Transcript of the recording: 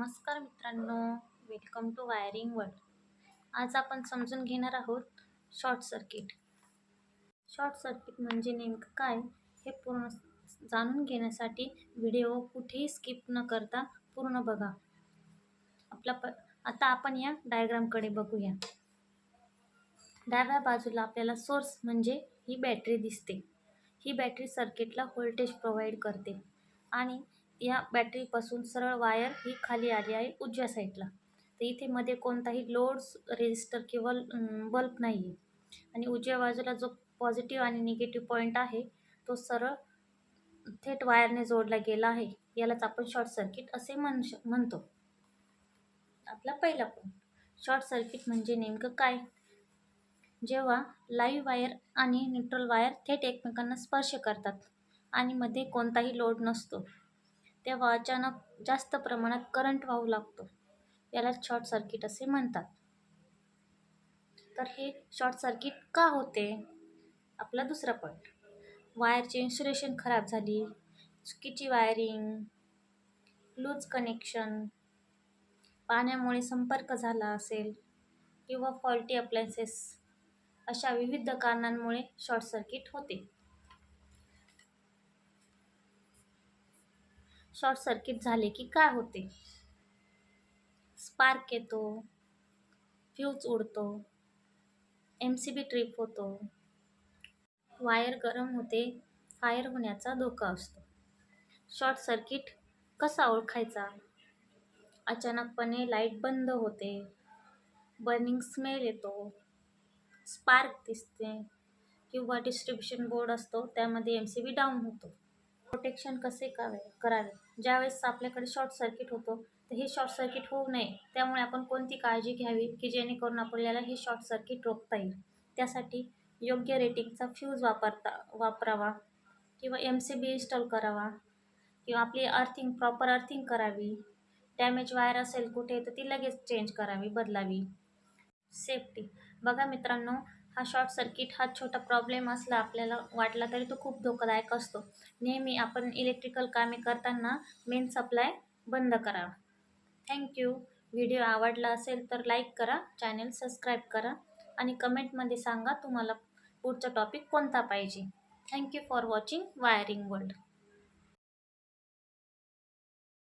नमस्कार मित्रांनो, welcome to wiring world. आज आपण समजून घेणार आहोत शॉर्ट सर्किट. शॉर्ट सर्किट म्हणजे नेमकं काय हे पूर्ण जाणून घेण्यासाठी व्हिडिओ कुठेही स्किप न करता पूर्ण बघा. आता आपण या डायग्रामकडे बघूया. डाव्या बाजूला आपल्याला सोर्स म्हणजे ही बॅटरी दिसते. ही बॅटरी सर्किटला व्होल्टेज प्रोव्हाइड करते आणि या बॅटरीपासून सरळ वायर ही खाली आली आहे उजव्या साईडला. तर इथे मध्ये कोणताही लोड रेजिस्टर किंवा बल्ब नाही आहे आणि उजव्या बाजूला जो पॉझिटिव्ह आणि निगेटिव्ह पॉईंट आहे तो सरळ थेट वायरने जोडला गेला आहे. यालाच आपण शॉर्ट सर्किट असे म्हणतो. आपला पहिला पॉईंट, शॉर्ट सर्किट म्हणजे नेमकं काय? जेव्हा लाईव्ह वायर आणि न्यूट्रल वायर थेट एकमेकांना स्पर्श करतात आणि मध्ये कोणताही लोड नसतो, तेव्हा अचानक जास्त प्रमाणात करंट वाहू लागतो. याला शॉर्ट सर्किट असे म्हणतात. तर हे शॉर्ट सर्किट का होते? आपला दुसरा पॉईंट, वायरचे इन्सुलेशन खराब झाली, चुकीची वायरिंग, लूज कनेक्शन, पाण्यामुळे संपर्क झाला असेल किंवा फॉल्टी अप्लायन्सेस, अशा विविध कारणांमुळे शॉर्ट सर्किट होते. शॉर्ट सर्किट झाले की काय होते? स्पार्क येतो, फ्यूज उडतो, MCB ट्रिप होतो, वायर गरम होते, फायर होण्याचा धोका असतो. शॉर्ट सर्किट कसा ओळखायचा? अचानकपणे लाईट बंद होते, बर्निंग स्मेल येतो, स्पार्क दिसते किंवा डिस्ट्रीब्युशन बोर्ड असतो त्यामध्ये MCB डाऊन होतो. प्रोटेक्शन कसे करावे? ज्यावेळेस आपल्याकडे शॉर्ट सर्किट होतो तर हे शॉर्ट सर्किट होऊ नये, त्यामुळे आपण कोणती काळजी घ्यावी की जेणेकरून आपल्याला हे शॉर्ट सर्किट रोखता येईल. त्यासाठी योग्य रेटिंगचा फ्यूज वापरावा किंवा MCB इन्स्टॉल करावा किंवा आपली प्रॉपर अर्थिंग करावी. डॅमेज वायर असेल कुठे तर ती लगेच चेंज करावी, बदलावी. सेफ्टी बघा मित्रांनो, हा शॉर्ट सर्किट हा छोटा प्रॉब्लेम असला आपल्याला वाटला तरी तो खूप धोकादायक असतो. नेहमी आपण इलेक्ट्रिकल कामे करताना मेन सप्लाय बंद करावा. थँक्यू. व्हिडिओ आवडला असेल तर लाईक करा, चॅनल सबस्क्राईब करा आणि कमेंटमध्ये सांगा तुम्हाला पुढचा टॉपिक कोणता पाहिजे. Thank you for watching wiring world.